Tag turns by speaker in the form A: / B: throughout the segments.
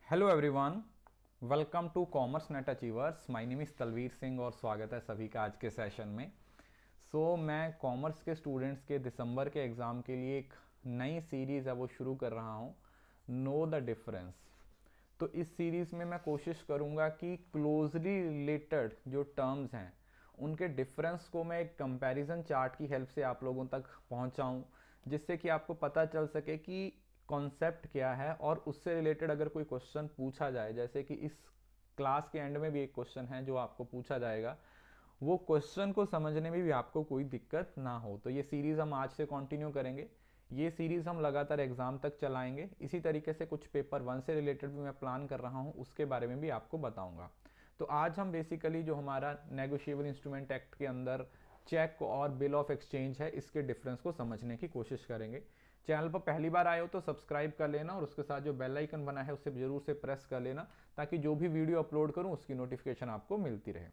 A: Hello everyone, welcome to commerce net achievers. My name is Talveer Singh और स्वागत है सभी का आज के सेशन में। मैं कॉमर्स के स्टूडेंट्स के दिसंबर के एग्ज़ाम के लिए एक नई सीरीज़ है वो शुरू कर रहा हूँ, नो द डिफरेंस। तो इस सीरीज़ में मैं कोशिश करूँगा कि क्लोजली रिलेटेड जो टर्म्स हैं उनके डिफरेंस को मैं एक कंपैरिजन चार्ट की हेल्प से आप लोगों तक पहुँचाऊँ, जिससे कि आपको पता चल सके कि कॉन्सेप्ट क्या है और उससे रिलेटेड अगर कोई क्वेश्चन पूछा जाए, जैसे कि इस क्लास के एंड में भी एक क्वेश्चन है जो आपको पूछा जाएगा, वो क्वेश्चन को समझने में भी आपको कोई दिक्कत ना हो। तो ये सीरीज़ हम आज से कंटिन्यू करेंगे। ये सीरीज़ हम लगातार एग्जाम तक चलाएंगे। इसी तरीके से कुछ पेपर 1 से रिलेटेड भी मैं प्लान कर रहा हूँ, उसके बारे में भी आपको बताऊंगा। तो आज हम बेसिकली जो हमारा नेगोशिएबल इंस्ट्रूमेंट एक्ट के अंदर चेक और बिल ऑफ एक्सचेंज है, इसके डिफरेंस को समझने की कोशिश करेंगे। चैनल पर पहली बार आए हो तो सब्सक्राइब कर लेना और उसके साथ जो बेल आइकन बना है उसे जरूर से प्रेस कर लेना, ताकि जो भी वीडियो अपलोड करूं उसकी नोटिफिकेशन आपको मिलती रहे।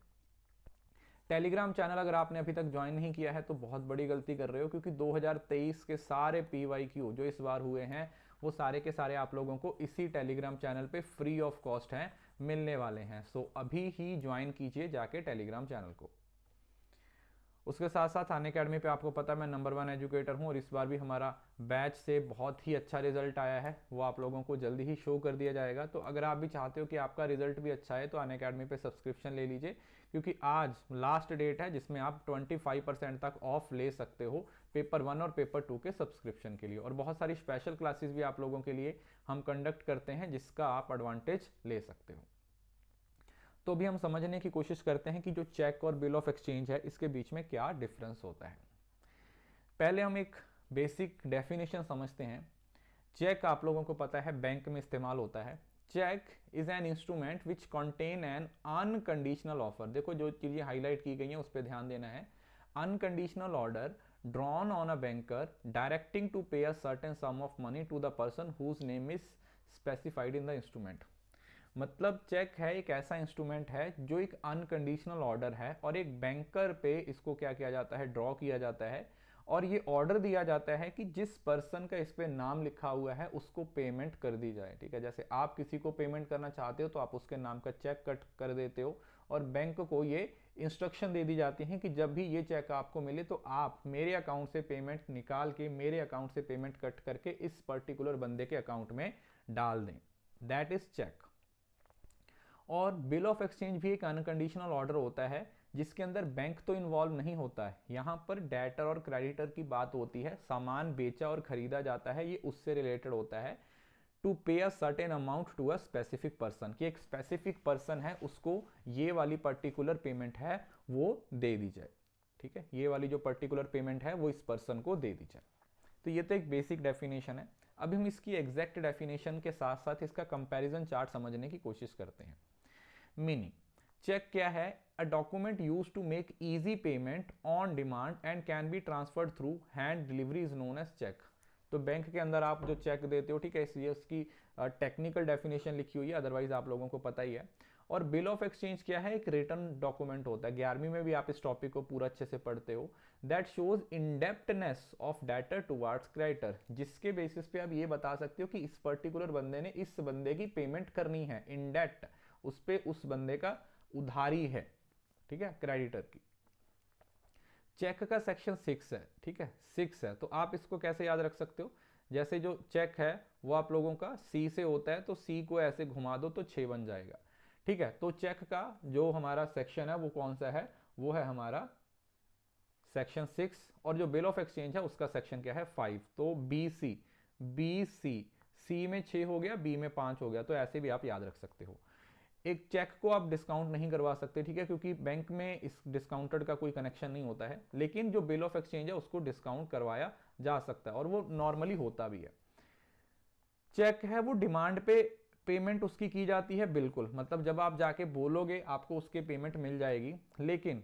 A: टेलीग्राम चैनल अगर आपने अभी तक ज्वाइन नहीं किया है तो बहुत बड़ी गलती कर रहे हो, क्योंकि 2023 के सारे PYQ जो इस बार हुए हैं वो सारे के सारे आप लोगों को इसी टेलीग्राम चैनल पे फ्री ऑफ कॉस्ट हैं, मिलने वाले हैं। अभी ही ज्वाइन कीजिए जाके टेलीग्राम चैनल को। उसके साथ साथ अनअकैडमी पे आपको पता है मैं नंबर 1 एजुकेटर हूँ और इस बार भी हमारा बैच से बहुत ही अच्छा रिजल्ट आया है, वो आप लोगों को जल्दी ही शो कर दिया जाएगा। तो अगर आप भी चाहते हो कि आपका रिजल्ट भी अच्छा है तो अनअकैडमी पे सब्सक्रिप्शन ले लीजिए, क्योंकि आज लास्ट डेट है जिसमें आप 25% तक ऑफ ले सकते हो पेपर 1 और पेपर 2 के सब्सक्रिप्शन के लिए। और बहुत सारी स्पेशल क्लासेस भी आप लोगों के लिए हम कंडक्ट करते हैं जिसका आप एडवांटेज ले सकते हो। तो भी हम समझने की कोशिश करते हैं कि जो चेक और बिल ऑफ एक्सचेंज है इसके बीच में क्या डिफरेंस होता है। पहले हम एक बेसिक डेफिनेशन समझते हैं। चेक आप लोगों को पता है बैंक में इस्तेमाल होता है। Cheque is an instrument which contain an unconditional offer. देखो जो चीजें हाईलाइट की गई हैं उस पर ध्यान देना है। Unconditional order drawn on a banker directing to pay a certain sum of money to the person whose name is specified in the instrument. मतलब चेक है एक ऐसा इंस्ट्रूमेंट है जो एक अनकंडीशनल ऑर्डर है और एक बैंकर पे इसको क्या किया जाता है, ड्रॉ किया जाता है और ये ऑर्डर दिया जाता है कि जिस पर्सन का इस पे नाम लिखा हुआ है उसको पेमेंट कर दी जाए। ठीक है, जैसे आप किसी को पेमेंट करना चाहते हो तो आप उसके नाम का चेक कट कर देते हो और बैंक को ये इंस्ट्रक्शन दे दी जाती है कि जब भी ये चेक आपको मिले तो आप मेरे अकाउंट से पेमेंट निकाल के मेरे अकाउंट से पेमेंट कट करके इस पर्टिकुलर बंदे के अकाउंट में डाल दें। That is cheque. और बिल ऑफ एक्सचेंज भी एक अनकंडीशनल ऑर्डर होता है जिसके अंदर बैंक तो इन्वॉल्व नहीं होता है। यहां पर डेटर और क्रेडिटर की बात होती है। सामान बेचा और खरीदा जाता है, ये उससे रिलेटेड होता है। To pay a certain amount to a specific person, कि एक स्पेसिफिक पर्सन है उसको ये वाली पर्टिकुलर पेमेंट है वो दे दी जाए। ठीक है, ये वाली जो पर्टिकुलर पेमेंट है वो इस पर्सन को दे दी जाए। तो ये तो एक बेसिक डेफिनेशन है। अभी हम इसकी एग्जैक्ट डेफिनेशन के साथ साथ इसका कंपैरिजन चार्ट समझने की कोशिश करते हैं। मीनिंग, चेक क्या है? A document use to make easy payment on demand and can be transferred through hand delivery is known as cheque. तो बैंक के अंदर आप जो चेक देते हो, ठीक है, इसलिए उसकी टेक्निकल डेफिनेशन लिखी हुई है, अदरवाइज आप लोगों को पता ही है। और बिल ऑफ एक्सचेंज क्या है? एक रिटर्न डॉक्यूमेंट होता है। 11वीं में भी आप इस टॉपिक को पूरा अच्छे से पढ़ते हो। That shows indebtedness of debtor towards creditor, जिसके बेसिस पे आप ये बता सकते हो कि इस पर्टिकुलर बंदे ने इस बंदे की पेमेंट करनी है। इंडेप्ट उस पे उस बंदे का उधारी है, ठीक है, क्रेडिटर की। चेक का सेक्शन 6 है, ठीक है, 6 है। तो आप इसको कैसे याद रख सकते हो? जैसे जो चेक है वो आप लोगों का सी से होता है, तो सी को ऐसे घुमा दो तो 6 बन जाएगा। ठीक है, तो चेक का जो हमारा सेक्शन है वो कौन सा है? वो है हमारा सेक्शन 6। और जो बिल ऑफ एक्सचेंज है उसका सेक्शन क्या है? 5। तो बी सी, बी सी में 6 हो गया, बी में 5 हो गया। तो ऐसे भी आप याद रख सकते हो। एक चेक को आप डिस्काउंट नहीं करवा सकते, ठीक है, क्योंकि बैंक में इस डिस्काउंटेड का कोई कनेक्शन नहीं होता है। लेकिन जो बिल ऑफ एक्सचेंज है उसको डिस्काउंट करवाया जा सकता है और वो नॉर्मली होता भी है। चेक है वो डिमांड पे पेमेंट उसकी की जाती है, बिल्कुल, मतलब जब आप जाके बोलोगे आपको उसकी पेमेंट मिल जाएगी। लेकिन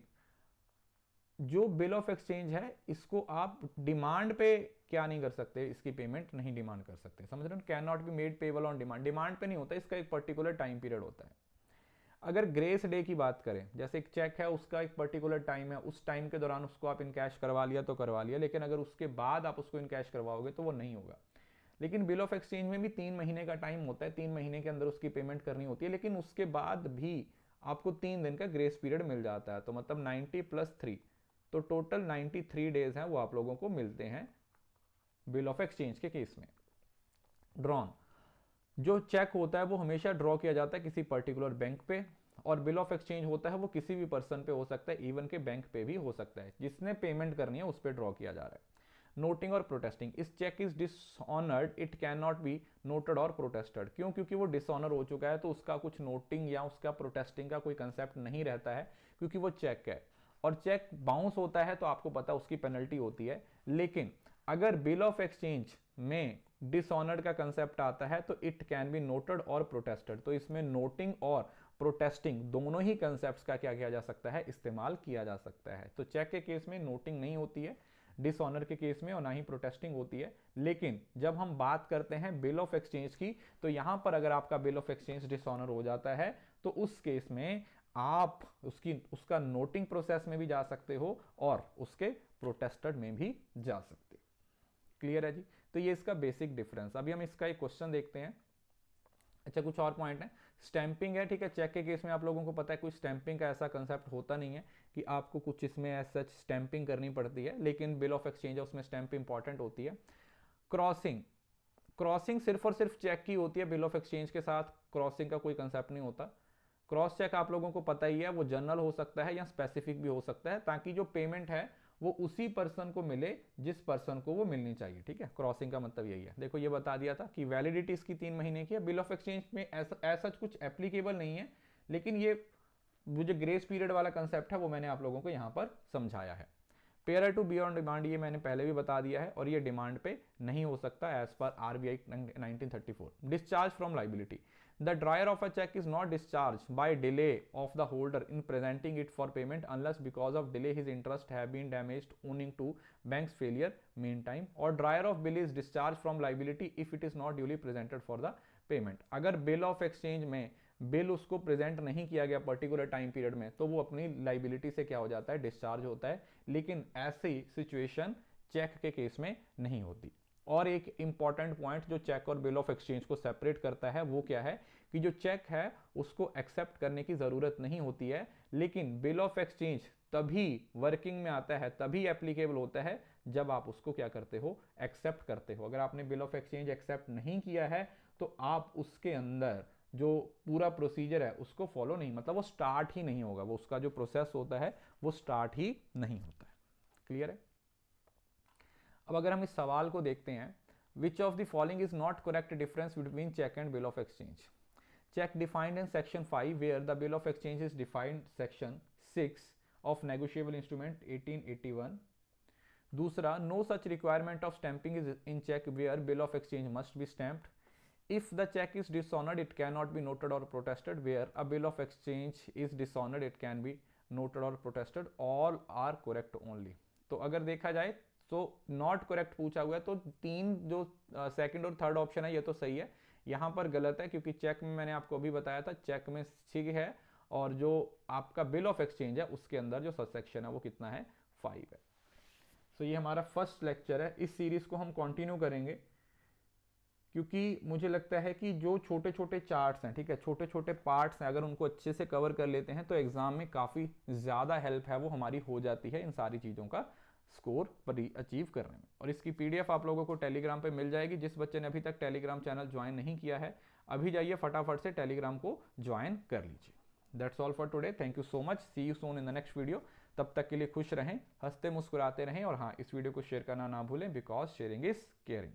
A: जो बिल ऑफ एक्सचेंज है इसको आप डिमांड पे क्या नहीं कर सकते, इसकी पेमेंट नहीं डिमांड कर सकते। समझ रहे हो? Can not be made payable on demand, demand पे नहीं होता, इसका एक पर्टिकुलर टाइम पीरियड होता है। अगर ग्रेस डे की बात करें, जैसे एक चेक है उसका एक पर्टिकुलर टाइम है, उस टाइम के दौरान उसको आप इनकैश करवा लिया तो करवा लिया, लेकिन अगर उसके बाद आप उसको इनकैश करवाओगे तो वो नहीं होगा। लेकिन बिल ऑफ एक्सचेंज में भी 3 महीने का टाइम होता है, 3 महीने के अंदर उसकी पेमेंट करनी होती है, लेकिन उसके बाद भी आपको 3 दिन का ग्रेस पीरियड मिल जाता है। तो मतलब 90 + 3, तो टोटल 93 डेज हैं वो आप लोगों को मिलते हैं बिल ऑफ एक्सचेंज के केस में। ड्रॉन, जो चेक होता है वो हमेशा ड्रॉ किया जाता है किसी पर्टिकुलर बैंक पे, और बिल ऑफ एक्सचेंज होता है वो किसी भी पर्सन पे हो सकता है, इवन के बैंक पे भी हो सकता है, जिसने पेमेंट करनी है उस पर ड्रॉ किया जा रहा है। नोटिंग और प्रोटेस्टिंग, इस cheque is dishonoured, it can not be noted और प्रोटेस्टेड। क्यों? क्योंकि वो डिसऑनर हो चुका है, तो उसका कुछ नोटिंग या उसका प्रोटेस्टिंग का कोई कंसेप्ट नहीं रहता है, क्योंकि वो चेक है। और चेक बाउंस होता है तो आपको पता उसकी पेनल्टी होती है। लेकिन अगर बिल ऑफ एक्सचेंज में डिसऑनर्ड का कंसेप्ट आता है तो इट कैन बी नोटेड और प्रोटेस्टेड। तो इसमें नोटिंग और प्रोटेस्टिंग दोनों ही कंसेप्ट्स का क्या किया जा सकता है, इस्तेमाल किया जा सकता है। तो चेक के केस में नोटिंग नहीं होती है, डिसऑनर के केस में, और ना ही प्रोटेस्टिंग होती है। लेकिन जब हम बात करते हैं बिल ऑफ एक्सचेंज की, तो यहां पर अगर आपका बिल ऑफ एक्सचेंज डिसऑनर हो जाता है तो उस केस में आप उसका नोटिंग प्रोसेस में भी जा सकते हो और उसके प्रोटेस्टेड में भी जा सकते हो। क्लियर है जी? तो ये इसका बेसिक डिफरेंस। अभी हम इसका एक क्वेश्चन देखते हैं। अच्छा, कुछ और पॉइंट है। स्टैंपिंग है, ठीक है। चेक के केस में आप लोगों को पता है कोई स्टैंपिंग का ऐसा कंसेप्ट होता नहीं है कि आपको कुछ इसमें एज सच स्टैंपिंग करनी पड़ती है, लेकिन बिल ऑफ एक्सचेंज है उसमें स्टैंप इंपॉर्टेंट होती है। क्रॉसिंग, क्रॉसिंग सिर्फ और सिर्फ चेक की होती है, बिल ऑफ एक्सचेंज के साथ क्रॉसिंग का कोई कंसेप्ट नहीं होता। क्रॉस चेक आप लोगों को पता ही है, वो जनरल हो सकता है या स्पेसिफिक भी हो सकता है, ताकि जो पेमेंट है वो उसी पर्सन को मिले जिस पर्सन को वो मिलनी चाहिए। ठीक है, क्रॉसिंग का मतलब यही है। देखो ये बता दिया था कि वैलिडिटी इसकी 3 महीने की है। बिल ऑफ एक्सचेंज में ऐसा कुछ एप्लीकेबल नहीं है, लेकिन ये जो ग्रेस पीरियड वाला कंसेप्ट है वो मैंने आप लोगों को यहाँ पर समझाया है। Payer to be on demand, ये मैंने पहले भी बता दिया है, और ये डिमांड पे नहीं हो सकता as per RBI 1934। Discharge from liability, the drawer of a check is not discharged by delay of the holder in presenting it for payment unless because of delay his interest have been damaged owing to bank's failure meantime, or drawer of bill is discharged from liability if it is not duly presented for the payment। अगर bill of exchange में bill उसको present नहीं किया गया particular time period में, तो वो अपनी लाइबिलिटी से क्या हो जाता है, डिस्चार्ज होता है। लेकिन ऐसी सिचुएशन चेक के केस में नहीं होती। और एक इंपॉर्टेंट पॉइंट जो चेक और बिल ऑफ एक्सचेंज को सेपरेट करता है वो क्या है कि जो चेक है उसको एक्सेप्ट करने की जरूरत नहीं होती है, लेकिन बिल ऑफ एक्सचेंज तभी वर्किंग में आता है, तभी एप्लीकेबल होता है जब आप उसको क्या करते हो, एक्सेप्ट करते हो। अगर आपने बिल ऑफ एक्सचेंज एक्सेप्ट नहीं किया है तो आप उसके अंदर जो पूरा प्रोसीजर है उसको फॉलो नहीं, मतलब वो स्टार्ट ही नहीं होगा, वो उसका जो प्रोसेस होता है वो स्टार्ट ही नहीं होता है। क्लियर है? अब अगर हम इस सवाल को देखते हैं, which of the following is not correct difference between cheque and bill of exchange. Cheque defined in section 5 where the bill of exchange is defined section 6 of negotiable instrument 1881। दूसरा, no such requirement of stamping is in cheque where bill of exchange must be stamped. If the check is dishonored, it cannot be noted or protested. Where a bill of exchange is dishonored, it can be noted or protested. All are correct only. तो अगर देखा जाए तो not correct पूछा हुआ है, तो 3 जो सेकंड और थर्ड ऑप्शन है ये तो सही है, यहाँ पर गलत है, क्योंकि चेक में मैंने आपको अभी बताया था चेक में 6 है, और जो आपका बिल ऑफ एक्सचेंज है उसके अंदर जो सब सेक्शन है वो कितना है, 5 है। तो ये हमारा फर्स्ट लेक्चर है। इस सीरीज को हम कंटिन्यू करेंगे, क्योंकि मुझे लगता है कि जो छोटे छोटे चार्ट्स हैं, ठीक है, छोटे छोटे पार्ट्स हैं, अगर उनको अच्छे से कवर कर लेते हैं तो एग्जाम में काफ़ी ज़्यादा हेल्प है वो हमारी हो जाती है इन सारी चीज़ों का स्कोर पर अचीव करने में। और इसकी PDF आप लोगों को टेलीग्राम पे मिल जाएगी। जिस बच्चे ने अभी तक टेलीग्राम चैनल ज्वाइन नहीं किया है, अभी जाइए फटाफट से टेलीग्राम को ज्वाइन कर लीजिए। That's all for today, thank you so much, see you soon in the next video. तब तक के लिए खुश रहें, हंसते मुस्कुराते रहें, और हाँ, इस वीडियो को शेयर करना ना भूलें, बिकॉज शेयरिंग इज केयरिंग।